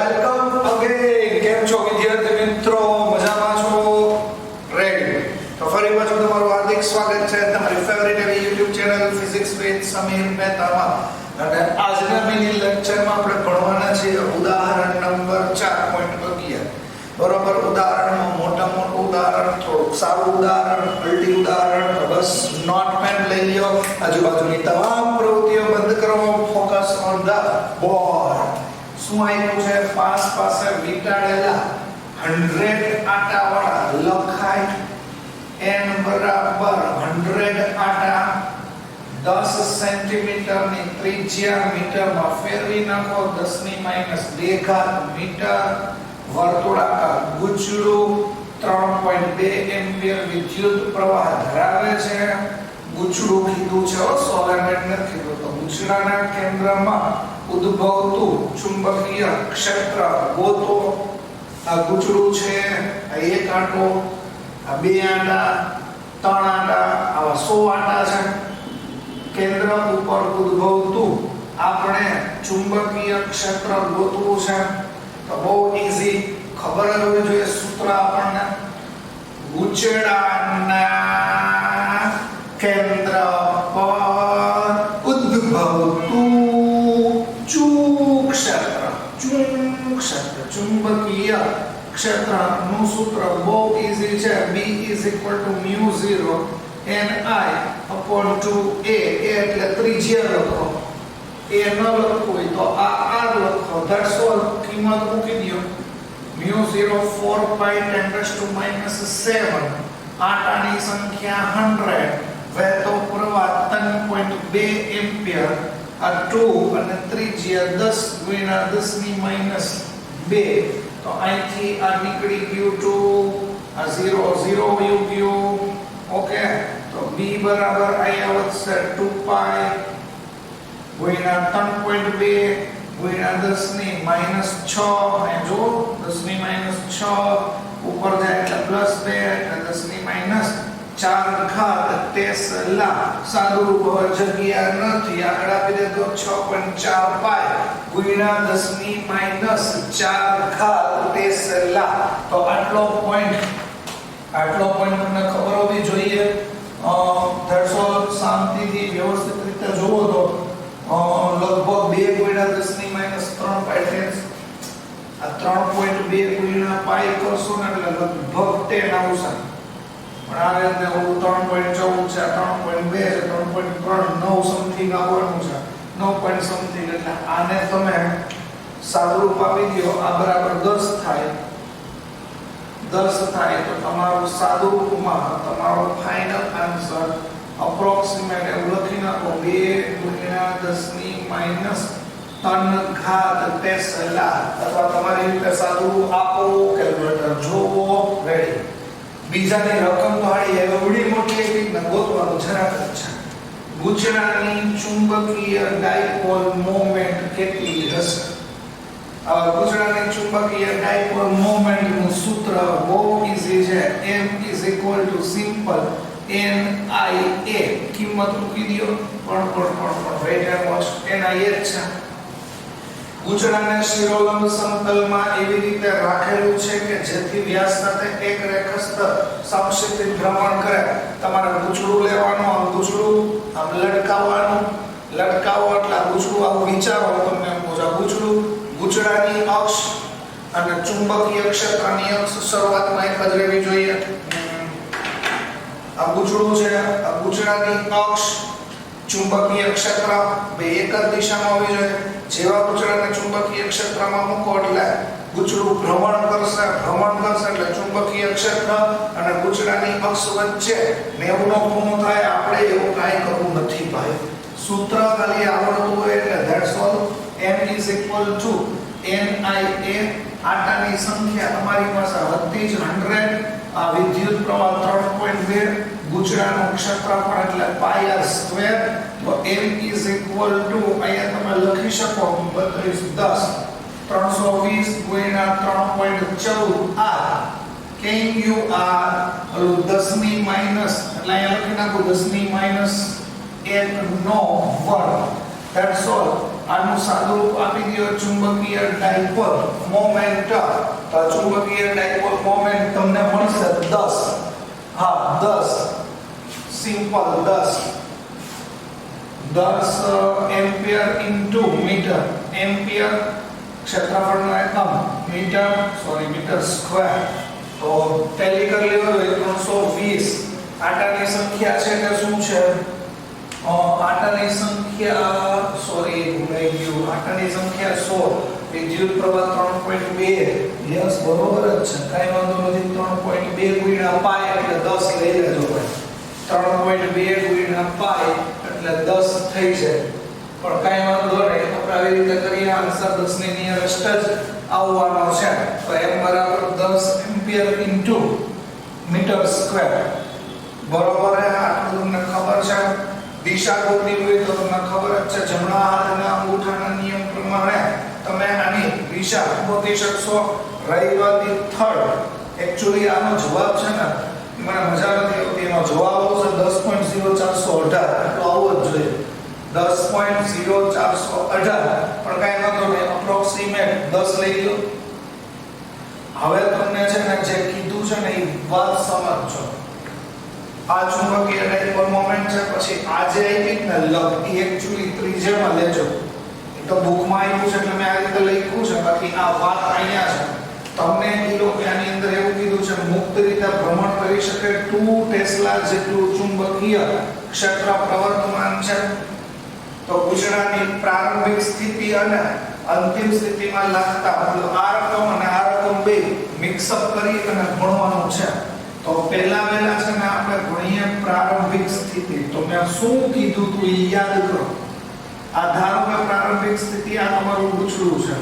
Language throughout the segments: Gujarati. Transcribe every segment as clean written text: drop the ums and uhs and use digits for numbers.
Welcome again. કેમ છો વિદ્યાર્થી મિત્રો? મજામાં છો? રેડી? તો ફરી પાછું તમારું હાર્દિક સ્વાગત છે તમારી ફેવરિટ એવી YouTube channel physics with Samir મહેતામાં. અને આજના મિની લેક્ચરમાં આપણે ભણવાના છીએ ઉદાહરણ નંબર 4.11. બરોબર? ઉદાહરણમાં મોટું ઉદાહરણ, થોડુંક સારું ઉદાહરણ, અલ્ટી ઉદાહરણ. તો બસ નોટપેન લઈ લ્યો, આજુબાજુની તમામ પ્રવૃત્તિઓ બંધ કરો, ફોકસ ઓન ધ બોર્ડ. શું આપ્યું છે? પાસે વીંટાળેલા 100 આટાવાળા લખાય n બરાબર 100 આટા 10 સેન્ટીમીટરની ત્રિજ્યા મીટરમાં ફેરવી નાખો, 10 - 2 મીટર. વર્તુળાકાર ગુચડું 3.2 એમ્પિયર વિદ્યુત પ્રવાહ ધરાવે છે. ગુચડું કીધું છે, સોલેનોઇડ નથી કીધું. તો ગુચડાના કેન્દ્રમાં ઉદ્ભવતું ચુંબકીય ક્ષેત્ર ગોતો. આ ગુચડું છે, આ એક આંટો, આ બે આંટા, 3 આંટા, આવા 100 આંટા છે. કેન્દ્ર ઉપર ઉદ્ભવતું આપણે ચુંબકીય ક્ષેત્ર ગોતવું છે. તો બહુ ઈઝી, ખબર જ હોવી જોઈએ સૂત્ર આપણને. ગુચડાના કેન્દ્ર પર ઉદ્ભવતું ચુંબકીય ક્ષેત્રનું સૂત્ર બહુ ઈઝી છે. B = μ0 Ni/2a. એટલે ત્રિજ્યા લખો. એ ન લખવું હોય તો આ r લખો. That's all. કિંમત મૂકી દો. μ0 4π10⁻⁷. આટાની સંખ્યા 100, વહેતો પ્રવાહ 3.2 એમ્પિયર. આ 2 અને ત્રિજ્યા 10 × 10⁻². તો અહીંથી આ નીકળી ગયું 2, આ 0 0 વયું ગયું. ઓકે, તો b બરાબર અહીંયા વધશે 2π × 3.2 × 10⁻⁶. અને જો 10⁻⁶ ઉપર જાય એટલે +2 એટલે 10⁻⁴ ટેસ્લા. સાદું રૂપ હવે જગ્યા નથી, આગળ આપી દે તો 6.4π × 10⁻⁴ ટેસ્લા. તો આટલો પોઈન્ટ તમને ખબર હોવી જોઈએ. That's all. શાંતિથી વ્યવસ્થિત રીતે જોવો તો લગભગ 2 × 10⁻³ આ 3.2 × π કરશો ને એટલે લગભગ 10 આવશે. પણ આ રીતે 3.14 છે, 3.2 છે, 3.3, 9 સમથિંગ આવવાનું છે, 9 સમથિંગ. એટલે આને તમે સાદુરૂપ આપી દો. આ બરાબર 10 થાય. 10 થાય તો તમારું સાદુરૂપમાં તમારો ફાઇનલ આન્સર અપ્રોક્સિમેટ એવું લખી નાખો. 2 × 10⁻³ ટેસ્લા. અથવા તમારી રીતે સાદુરૂપ આપો, કેલ્ક્યુલેટર જોવો. રેડી? બીજાની રકમ તો હાડી એવડી મોટી એક ને ગોતવાનું જરાક જ છે. ગુચડાની ચુંબકીય ડાયપોલ મોમેન્ટ કેટલી હશે? ગુચડાની ચુંબકીય ડાયપોલ મોમેન્ટનું સૂત્ર બહુ ઈઝી છે. m = simple NIA. કિંમત મૂકી દો. પણ વેઇટ એન્ડ વોચ. NIA જ છે. ગુચડાને શિરોલંબ સમતલમાં એવી રીતે રાખેલું છે કે જેથી વ્યાસ સાથે એક રેખાસ્થ સમક્ષિતિજ ભ્રમણ કરે. તમારે ગુચડું લેવાનું, આમ ગુચડું આમ લટકાવવાનું. લટકાવો એટલે ગુચડું આવું વિચારો. તમને એમ પૂછો ગુચડું, ગુચડાની અક્ષ અને ચુંબકીય ક્ષેત્રની અક્ષ શરૂઆતમાં એક જ રહેવી જોઈએ. આ ગુચડું છે, આ ગુચડાની અક્ષ, ચુંબકીય ક્ષેત્ર બે એક જ દિશામાં હોવી જોઈએ. જેવા ગુચડાને ચુંબકીય ક્ષેત્રમાં મૂકો એટલે ગુચડું ભ્રમણ કરશે એટલે ચુંબકીય ક્ષેત્ર અને ગુચડાની અક્ષ વચ્ચે 90 નો ખૂણો થાય. આપણે એવું કાંઈ કરવું નથી ભાઈ. સૂત્ર ખાલી આવડતું હોય એટલે ધેટ્સ ઓલ. m = NIA. આટાની સંખ્યા તમારી પાસે હતી જ 100. આ વિદ્યુત પ્રવાહ 3.2, ગુચડાનું ક્ષેત્રફળ એટલે πr². તો m = અહીંયા તમે લખી શકો 3210 320 × 3.14 r. Can you r 10⁻, એટલે અહીંયા લખી નાખો 10⁻1 નો વર્ગ. That's all. આનું સાદું રૂપ આપી દો ચુંબકીય ડાયપોલ મોમેન્ટ. તો ચુંબકીય ડાયપોલ મોમેન્ટ તમને મળશે 10. હા 10 simple 10 ampere into metre. Ampere ક્ષેત્રફળનો એકમ, મીટર સ્ક્વેર. તો ટેલી કરી લેવો હોય 320. આટાની સંખ્યા છે કે શું છે? આટાની સંખ્યા ભૂલાઈ ગયું. આટાની સંખ્યા 16. વિદ્યુત પ્રવાહ 3.2. યસ બરોબર જ છે, કાઈ વાંધો નથી. 3.2 ગુણ્યા પાઈ એટલે 10 લઈ લેજો ભાઈ. 3.2 ગુણ્યા પાઈ એટલે 10 થઈ જાય. પણ કાઈ વાંધો નહીં, આપણે આવી રીતે કરીએ. આન્સર 10 ની નિયરેસ્ટ જ આવવાનો છે. તો m બરાબર 10 એમ્પિયર ઇન્ટુ મીટર સ્ક્વેર. બરોબર છે. આટલું તમને ખબર છે. દિશા ગોતવી હોય તો તમને ખબર જ છે, જમણા હાથના અંગૂઠાના નિયમ પ્રમાણે તમે આની દિશા ગોતી શકશો. રવિવારની થર્ડ એક્ચ્યુઅલી આનો જવાબ છે ને, મને મજા નથી આવતી. એનો જવાબ આવશે 10.0418. તો આવો જ જોઈએ 10.0418. પણ કાંઈ વાંધો નહીં, અપ્રોક્સિમેટ 10 લઈ લો. હવે તમને છે ને જે કીધું છે ને એ વાત સમજજો. આ ચુંબકીય ડાયપોલ મોમેન્ટ છે. પછી આ જે આપી ને લગ એ એક્ચ્યુઅલી ત્રિજ્યામાં લેજો. એ તો બુકમાં આવ્યું છે એટલે મેં આ રીતે લખ્યું છે. બાકી આ વાત અહીંયા છે. તમને કીધું કે આની અંદર એવું કીધું છે મુક્ત રીતે ભ્રમણ કરી શકે 2 ટેસ્લા જેટલું ચુંબકીય ક્ષેત્ર પ્રવર્તમાન છે. તો પૂછડાની પ્રારંભિક સ્થિતિ અને અંતિમ સ્થિતિમાં લાગતા મતલબ આ રકમ અને આ રકમ બે મિક્સ અપ કરી અને ભણવાનું છે. તો પહેલા છે ને આપણે ભણીએ પ્રારંભિક સ્થિતિ. તો મેં શું કીધું તું એ યાદ કરો. આ ધારો કે પ્રારંભિક સ્થિતિ આ તમારું પૂછડું છે.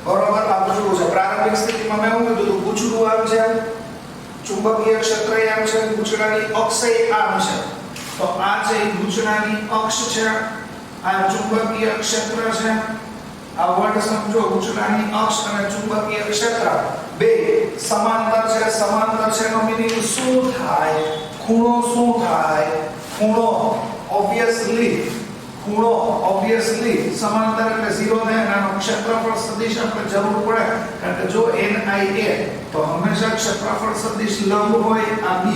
બરોબર, આ પૂછડું છે. પ્રારંભિક સ્થિતિમાં મેં શું કીધું તું? પૂછડું આમ છે, ચુંબકીય ક્ષેત્ર આમ છે, પૂછડાની અક્ષ આમ છે. તો આ છે પૂછડાની અક્ષ છે, આ ચુંબકીય ક્ષેત્ર છે. આ વર્ડ સમજો, પૂછડાની અક્ષ અને ચુંબકીય ક્ષેત્ર બે સમાંતર છે. સમાંતર છે નો મીનિંગ શું થાય? ખૂણો શું થાય? ખૂણો ઓબ્વિયસલી સમાંતર એટલે 0 થાય. આનો ક્ષેત્રફળ સદિશ આપણે જરૂર પડે, કારણ કે જો ni a તો હંમેશા ક્ષેત્રફળ સદિશ લંબ હોય. આ b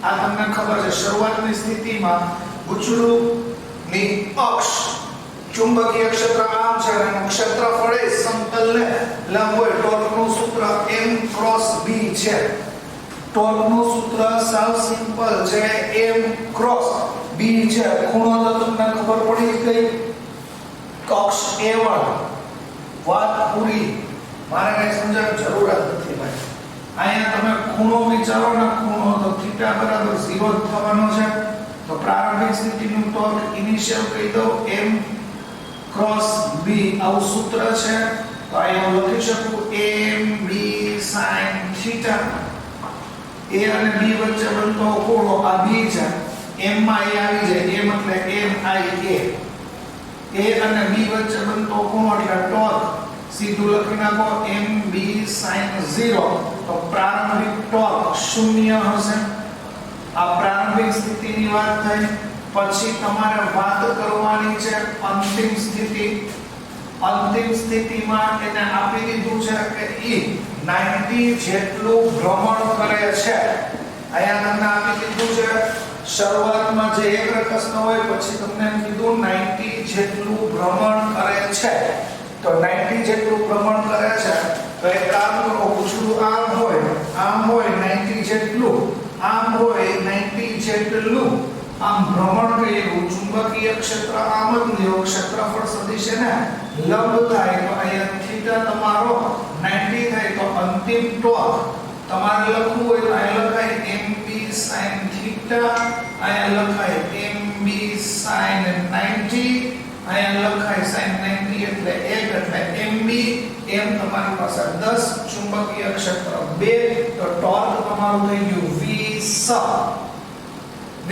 આ તમને ખબર છે. શરૂઆતની સ્થિતિમાં પૂછડુંની અક્ષ ચુંબકીય ક્ષેત્ર આમ છે અને ક્ષેત્રફળ એ સમતલને લંબ હોય. ટોર્કનું સૂત્ર m ક્રોસ b છે. ટોર્કનું સૂત્ર સાવ સિમ્પલ છે, m ક્રોસ b છે. ખૂણો તો તમને ખબર પડી ગઈ, અક્ષ a1. વાત પૂરી, મારે કઈ સમજાવવાની જરૂર જ નથી ભાઈ. અહીંયા તમે ખૂણો વિચારો ને, ખૂણો તો થીટા બરાબર 0 જ થવાનો છે. તો પ્રારંભિક સ્થિતિનું ટોર્ક ઇનિશિયલ કહી દો m ક્રોસ b. આવું સૂત્ર છે. તો અહીંયા હું લખી શકું m b sin theta. a અને b વચ્ચે બનતો ખૂણો આ b છે. m માં a આવી જાય, m એટલે m i a અને b વચ્ચે બનતો ખૂણો એટલે ટોર્ક. સીધું લખી નાખો mb sin 0. તો પ્રારંભિક ટોર્ક 0 હશે. આ પ્રારંભિક સ્થિતિની વાત થઈ. પછી તમારે વાત કરવાની છે અંતિમ સ્થિતિ. અંતિમ સ્થિતિમાં એને આપી દીધું છે કે e 90 જેટલું ભ્રમણ કરે છે. અહીંયા તમને આપી દીધું છે શરૂઆતમાં જે એક રકસનો હોય, પછી તમને એમ કીધું 90 જેટલું ભ્રમણ કરે છે. તો 90 જેટલું ભ્રમણ કરે છે. તો એક કામ કરો, પૂછડું આમ હોય 90 જેટલું, આમ હોય 90 જેટલું. આમ ભ્રમણ કર્યું, ચુંબકીય ક્ષેત્ર આમ જ લ્યો, ક્ષેત્રફળ સદિશ ને લંબ થાય. તો અહીંયા થીટા તમારો 90 થાય. તો અંતિમ ટોર્ક તમારે લખવું હોય તો અહીંયા લખાય mb sin થીટા, અહીંયા લખાય mb sin 90, અહીંયા લખાય sin 90 એટલે 1 એટલે mb. એમ તમારી પાસે 10, ચુંબકીય ક્ષેત્ર 2. તો ટોર્ક તમારું થઈ ગયું 20.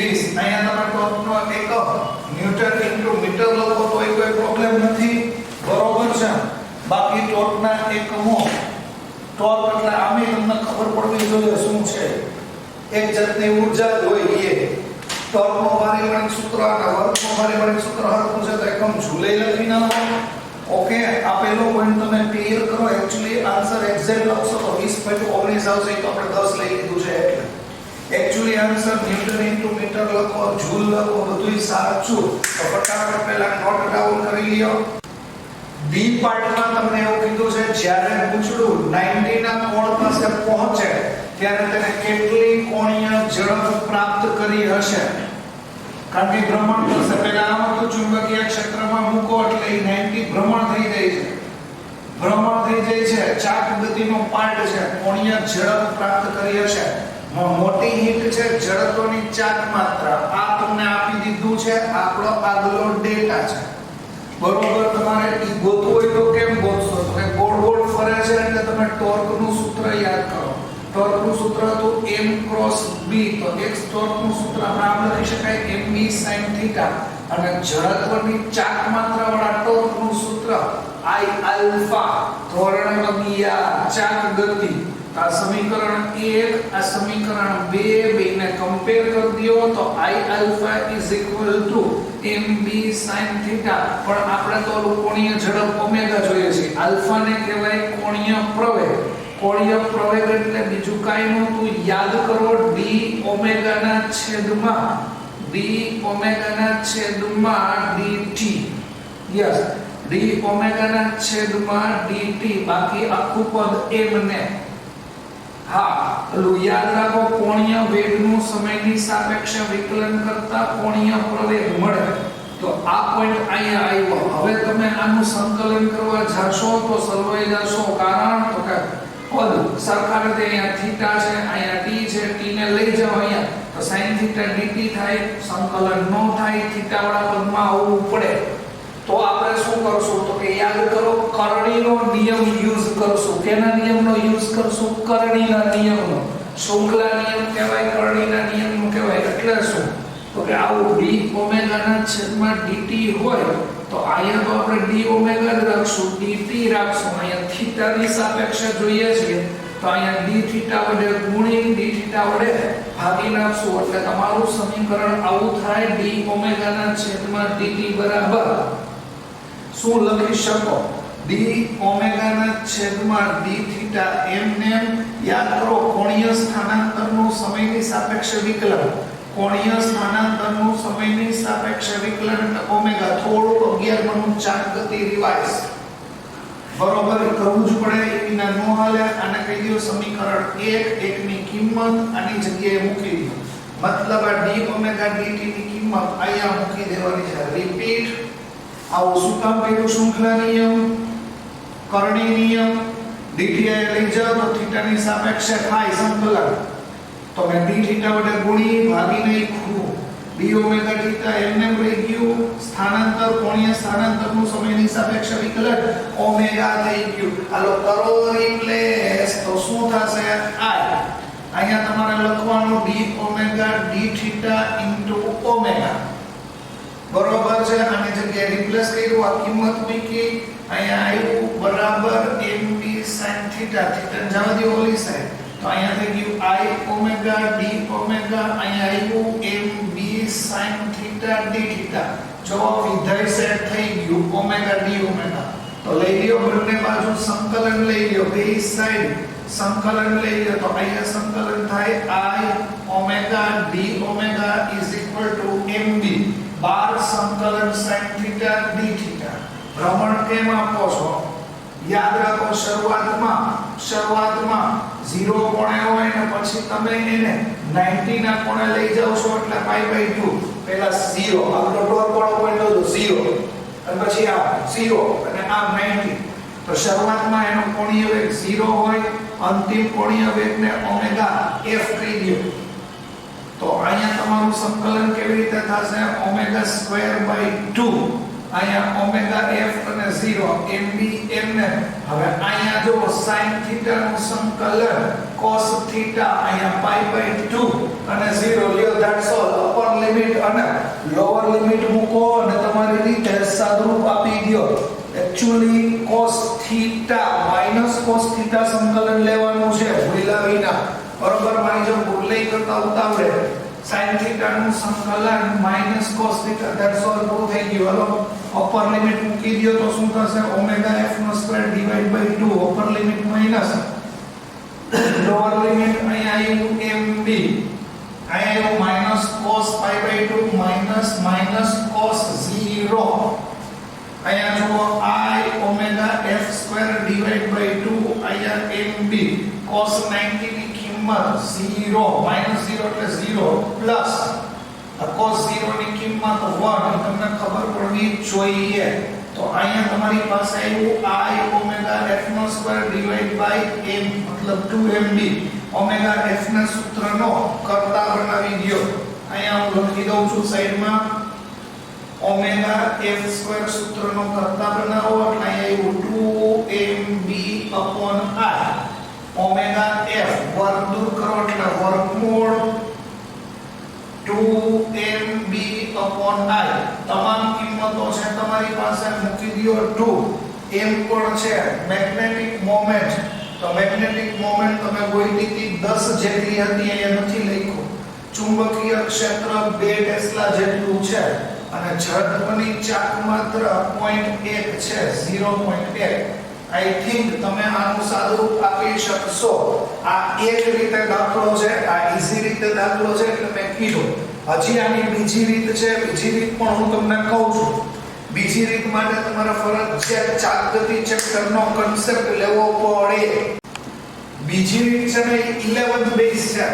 અહીંયા તમે ટોર્કનો એકમ ન્યૂટન ઇન્ટુ મીટર લખો તો કોઈ પ્રોબ્લેમ નથી. બરોબર છે. બાકી ટોર્કના એકમો, ટોર્ક એટલે આમે તમને ખબર પડવી જોઈએ શું છે. એક જાતની ઊર્જા હોય એ. ટોર્કનું પારિમાણિક સૂત્ર અને વર્કનું પારિમાણિક સૂત્ર હરખું છે તો એકમ ઝૂલે લખી નાખો. ઓકે, આ પહેલો પોઈન્ટ તમે ક્લિયર કરો. એક્ચ્યુઅલી આન્સર એક્ઝેક્ટ લખશો તો 20.19 આવશે. તો આપણે 10 લઈ લીધું છે એટલે actually answer newton into metre લખો, જૂલ લખો, બધુંય સાચું. તો ફટાફટ પહેલા નોટ ડાઉન કરી લ્યો. બી પાર્ટમાં તમને એવું કીધું છે જ્યારે પૂંછડું 90 ના કોણ પાસે પહોંચે ત્યારે તેને કેટલી કોણીય ઝડપ પ્રાપ્ત કરી હશે. કારણ કે ભ્રમણ કરશે. પહેલા આમ હતું ચુંબકીય ક્ષેત્રમાં મૂકો એટલે 90 ભ્રમણ થઈ જાય છે. ભ્રમણ થઈ જાય છે, ચાક ગતિનો પાર્ટ છે, કોણીય ઝડપ પ્રાપ્ત કરી હશે. મોટી હિન્ટ છે જડત્વની ચાક માત્રા. આ તમને આપી દીધું છે, આપણો આગલો ડેટા છે. બરોબર, તમારે ઈ ગોતવું હોય તો કેમ ગોતશો? તો કે ગોળ ગોળ ફરે છે એટલે તમે ટોર્કનું સૂત્ર યાદ કરો. ટોર્કનું સૂત્ર હતું m ક્રોસ b. તો x ટોર્કનું સૂત્ર આપણે આમ લખી શકાય mv sin θ અને જડત્વની ચાક માત્રા વાળા ટોર્કનું સૂત્ર I આલ્ફા ધોરણ અગિયાર ચાક ગતિ. આ સમીકરણ 1 આ સમીકરણ 2 બેને કમ્પેર કરી દો તો I આલ્ફા mv sin θ. પણ આપણે તો કોણીય ઝડપ ઓમેગા જોઈએ છે. આલ્ફા ને કહેવાય કોણીય પ્રવેગ. કોણીય પ્રવેગ એટલે બીજું કાઈ નહોતું, યાદ કરો d ઓમેગા ના છેદમાં dt. યસ, d ઓમેગા ના છેદમાં dt. બાકી આખું પદ m ને. હા, પેલું યાદ રાખો, કોણીય વેગનું સમયની સાપેક્ષે વિકલન કરતા કોણીય પ્રવેગ મળે. તો આ પોઈન્ટ અહીંયા આવ્યો. હવે તમે આનું સંકલન કરવા જાશો તો સલવાઈ જશો. કારણ તો કે પદ સરખા રીતે અહીંયા થીટા છે, અહીંયા t છે, t ને લઈ જાઓ અહીંયા તો sin θ dt થાય. સંકલન નો થાય, થીટા વાળા પદમાં આવવું પડે. તો આપણે શું કરશું? તો કે યાદ કરો, કરણીનો નિયમ યુઝ કરશું. કેના નિયમનો યુઝ કરશું? કરણીના નિયમનો. શૃંખલા નિયમ કહેવાય, કરણીના નિયમનો કહેવાય. એટલે શું? તો કે આવું d ઓમેગા ના છેદમાં dt હોય તો અહીંયા તો આપણે d ઓમેગા જ રાખશું, dt રાખશું. અહીંયા થીટાની સાપેક્ષે જોઈએ છે તો અહીંયા d થીટા વડે ગુણી d થીટા વડે ભાગી નાખશું. એટલે તમારું સમીકરણ આવું થાય d ઓમેગા ના છેદમાં dt બરાબર શું લખી શકો? d ઓમેગા ના છેદમાં d થીટા એમને યાદ કરો. કોણીય સ્થાનાંતરનું સમયની સાપેક્ષે વિકલન. કોણીય સ્થાનાંતરનું સમયની સાપેક્ષે વિકલન એટલે ઓમેગા. થોડું 11 ગણું ચાક ગતિ રિવાઇઝ. બરોબર, કરવું જ પડે. એના નો હાલે. આને કહી દો સમીકરણ 1. ની કિંમત આની જગ્યાએ મૂકી દો. મતલબ આ d ઓમેગા dt ની કિંમત અહીંયા મૂકી દેવાની છે. રિપીટ. આવું શું કામ કર્યું? શૃંખલા નિયમ, કરણી નિયમ. dt લઈ જાઓ તો થીટાની સાપેક્ષે થાય સંકલન. તો મેં d થીટા વડે ગુણી ભાગી નાખ્યું. d ઓમેગા થીટા એમને રહી ગયું. સ્થાનાંતર, કોણીય સ્થાનાંતરનું સમયની સાપેક્ષે વિકલન ઓમેગા થઈ ગયું. હાલો કરો રિપ્લેસ. તો શું થશે? I. અહીંયા તમારે લખવાનું d omega d theta into omega. બરોબર છે. આની જગ્યાએ રિપ્લેસ કર્યું, આ કિંમત મૂકી. અહીંયા આવ્યું બરાબર mv sin θ. થીટા જવા દો ઓલી સાઈડ. તો અહીંયા થઈ ગયું I ઓમેગા d ઓમેગા. અહીંયા આવ્યું mv sin θ d θ. જો વિધેય સેટ થઈ ગયું ઓમેગા d ઓમેગા. તો લઈ લ્યો બંને બાજુ સંકલન લઈ લ્યો. બે સાઈડ સંકલન લઈ લ્યો તો અહીંયા સંકલન થાય I omega d omega mv. બાર સંકલન sin θ d θ. ભ્રમણ કેમ આપો છો? યાદ રાખો, શરૂઆતમાં 0 કોણે હોય ને પછી તમે એને 90 ના કોણે લઈ જાવ છો એટલે π/2. પહેલા 0 આપણો ટોર્ક વાળો પોઈન્ટ હતો 0 અને પછી આ 0 અને આ 90. તો શરૂઆતમાં એનો કોણીય વેગ 0 હોય. અંતિમ કોણીય વેગને ઓમેગા f કહી દો. તો અહીંયા તમારું સંકલન કેવી રીતે થશે? Omega square by 2. અહીંયા ઓમેગા f અને 0 mv એમને. હવે અહીંયા જો sin θ નું સંકલન cos θ અહીંયા π/2 અને 0 લ્યો. That's all. અપર લિમિટ અને લોઅર લિમિટ મૂકો અને તમારી રીતે સાદરૂપ આપી દો. એક્ચ્યુઅલી cos θ minus cos θ સંકલન લેવાનું છે ભૂલ્યા વિના. બરોબર, મારી જેમ ભૂલ નહીં કરતા ઉતાવળે. sin થીટા નું સંકલન minus cos theta that's all પૂરું થઈ ગયું. હાલો અપર લિમિટ મૂકી દો તો શું થશે ઓમેગા f નો square divide by 2 upper limit minus lower limit અહીંયા આવ્યું mb અહીંયા આવ્યું માઈનસ cos pi બાય 2 માઈનસ cos 0 અહીંયા જુઓ I omega f square divide by 2 અહીંયા mb cos 90 ની કિંમત 0 માઈનસ 0 એટલે 0 પ્લસ cos 0 ની કિંમત 1 તમને ખબર પડવી જોઈએ. તો અહીંયા તમારી પાસે આવ્યું I ઓમેગા f નો સ્ક્વેર ડિવાઇડ બાય m મતલબ 2mb ઓમેગા f ના સૂત્રનો કર્તા બનાવી દયો. અહીંયા હું લખી દઉં છું સાઈડમાં ઓમેગા f સ્ક્વેર સૂત્રનો કર્તા બનાવો એટલે અહીંયા આવ્યું 2mb upon I omega f વર્ગ દૂર કરો એટલે વર્ગમૂળ 2mb upon I તમામ કિંમતો છે તમારી પાસે મૂકી દયો 2 m કોણ છે મેગ્નેટિક મોમેન્ટ. તો મેગ્નેટિક મોમેન્ટ તમે ગોઈતી હતી 10 જેટલી હતી અહીંયા નથી લખ્યું. ચુંબકીય ક્ષેત્ર 2 ટેસ્લા જેટલું છે અને ઝડપની ચાક માત્ર 0.1 છે 0.1. આઈ થિંક તમે આનું સાદુરૂપ આપી શકશો. આ એક રીતે દાખલો છે, આ ઈઝી રીતે દાખલો છે એટલે મેં કીધું. હજી આની બીજી રીત છે, બીજી રીત પણ હું તમને કહું છું. બીજી રીત માટે તમારે ફરજિયાત ચાક ગતિ ચેપ્ટરનો કન્સેપ્ટ લેવો પડે. બીજી રીત છે ને 11th બેઝ છે.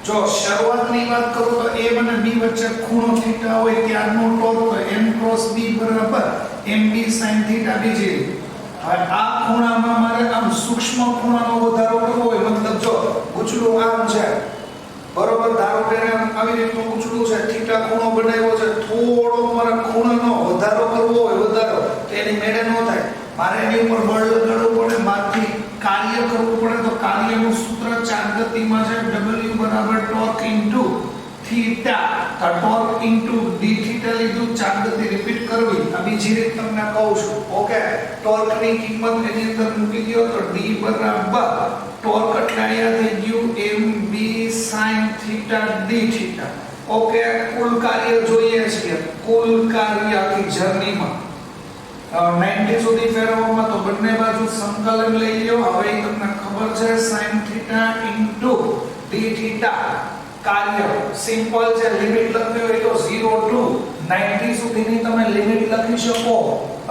જો શરૂઆતની વાત કરું તો a અને b વચ્ચે ખૂણો થીટા હોય ત્યારનો ટોર્ક m ક્રોસ b બરાબર mb sin થીટા બીજી. હવે આ ખૂણામાં મારે આમ સૂક્ષ્મ ખૂણાનો વધારો કરવો હોય મતલબ જો ગુચડું આમ છે બરોબર, ધારો કે આવી રીતનું ગુચડું છે, થીટા ખૂણો બનાવ્યો છે, થોડો મારે ખૂણાનો વધારો કરવો હોય વધારો તો એની મેળે ન થાય. મારે એની ઉપર બળ લગાડવું પડે, મારથી કાર્ય કરવું પડે. તો કાર્યનું સૂત્ર ચાક ગતિમાં છે w બરાબર ટોર્ક ઇન્ટુ થીટા. તો ટોર્ક ઇન્ટુ d થીટા લીધું, ચાક ગતિ રિપીટ કરવી. આ બીજી રીત તમને કહું છું. ઓકે, ટોર્કની કિંમત એની અંદર મૂકી દો તો d બરાબર ટોર્ક એટલે અહીંયા થઈ ગયું mb sin theta d theta. Okay, કુલ કાર્ય જોઈએ છીએ. કુલ કાર્ય આખી જર્નીમાં 90 સુધી ફેરવવામાં તો બંને બાજુ સંકલન લઈ લ્યો. હવે તમને ખબર છે sin theta into d theta કાર્ય સિમ્પલ છે. લિમિટ લખવી હોય તો 0 to 90 સુધીની તમે લિમિટ લખી શકો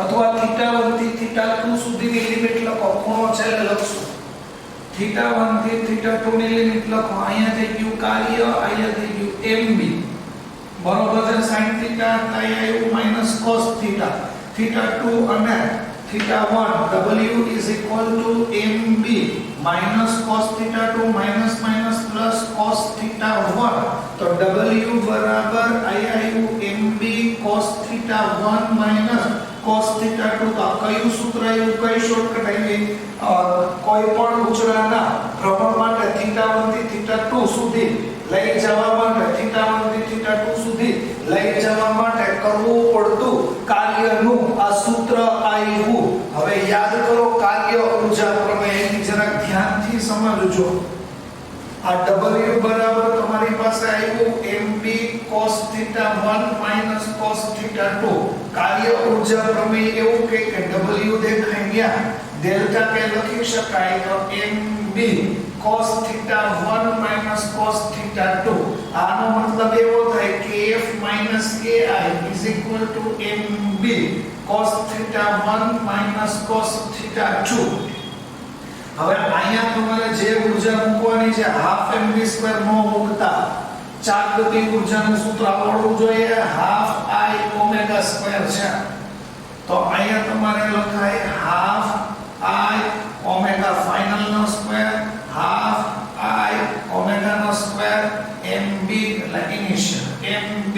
અથવા થીટા 1 થી થીટા 2 સુધીની લિમિટ લખો. ખૂણો છેલ્લે લખશું. થીટા 1 થી થીટા 2 ની લિમિટ લખો. અહીંયા થઈ ગયું કાર્ય, અહીંયા થઈ ગયું mb બરોબર છે. sin થીટા અહીંયા આવ્યું માઈનસ cos થીટા. theta 2 અને theta 1 w is equal to mb minus cos theta 2 minus minus plus cos theta 1. તો w બરાબર આયા mb cos theta 1 minus cos theta 2. તો કયું સૂત્ર આવ્યું, કઈ શોર્ટકટ આવી? કોઈ પણ ઉચરાના ભ્રમણ માટે theta 1 થી theta 2 સુધી લઈ જવા માટે, theta 1 થી theta 2 સુધી લઈ જવા માટે કરવું પડતું કાર્યનું આ સૂત્ર આવ્યું. હવે યાદ કરો કાર્ય ઊર્જા પ્રમેયની જરાક ધ્યાનથી સમજજો. આ w બરાબર તમારી પાસે આવ્યું mb cos theta 1 minus cos theta 2. કાર્ય ઊર્જા પ્રમેય એવું કે w દેખાય ત્યાં ડેલ્ટા કે લખી શકાય તો mb cos theta 1 minus cos theta 2. આનો મતલબ એવો થાય kf minus ki is equal to mb cos theta 1 minus cos theta 2. હવે અહીંયા તમારે જે ઊર્જા મૂકવાની છે હાફ mv2 નો મૂકતા ચાક ગતિ ઊર્જાનું સૂત્ર આવડવું જોઈએ. હાફ I ઓમેગા સ્ક્વેર છે તો અહીંયા તમારે લખાય હાફ I ઓમેગા ફાઇનલ નો square half I omega no square mb એટલે initial mb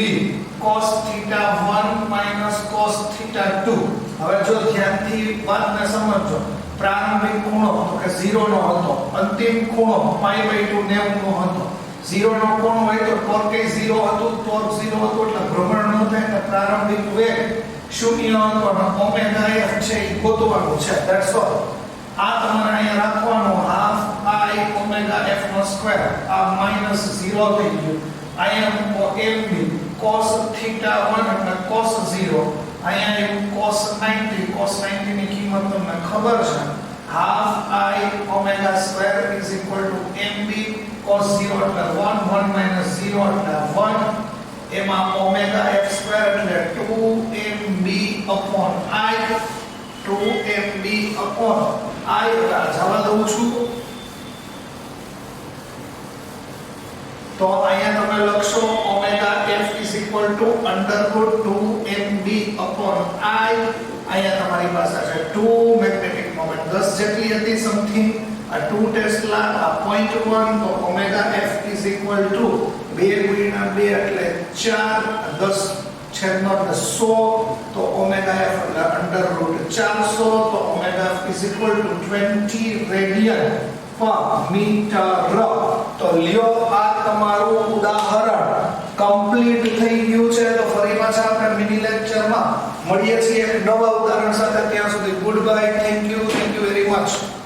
cos theta 1 minus cos theta 2. હવે જો ધ્યાનથી વાતને સમજો. પ્રારંભિક ખૂણો તો કે 0 નો હતો, અંતિમ ખૂણો pi by 2 90 નો હતો. 0 નો કોણ હોય તો ટોર્ક એ 0 હતું, ટોર્ક 0 હતું એટલે ભ્રમણ ન થાય. એટલે પ્રારંભિક વેગ 0 હતો અને ઓમેગા f છે એ ગોતવાનું છે. That's all. આ તમારે અહીંયા રાખવાનું હાફ I ઓમેગા f નો સ્ક્વેર. આ માઈનસ 0 થઈ ગયું. અહીંયા મૂકો mb cos theta 1 એટલે cos 0, અહીંયા આવ્યું cos 90, cos 90 ની કિંમત તમને ખબર છે, half I omega square is equal to mb cos 0 એટલે 1, 1 minus 0 એટલે 1, એમાં omega f square એટલે 2mb upon I, 2mb upon I જવા દઉં છું, તો અહીંયા તમે લખશો omega f is equal to under root 2mb upon I, અહીંયા તમારી પાસે છે 2 મેગ્નેટિક મોમેન્ટ 10 જેટલી હતી સમથિંગ, આ 2 ટેસ્લા, આ 0.1, તો omega f is equal to 2 ગુણ્યા 2 એટલે 4, 10 છેદનો એટલે 100, તો omega f એટલે under root 400, તો omega f is equal to 20 radian પર મીટર. તો લ્યો આ તમારું ઉદાહરણ કમ્પ્લીટ થઈ ગયું છે. તો ફરી પાછા આપણે મિની લેક્ચરમાં મળીએ છીએ એક નવા ઉદાહરણ સાથે. ત્યાં સુધી good bye, thank you very much.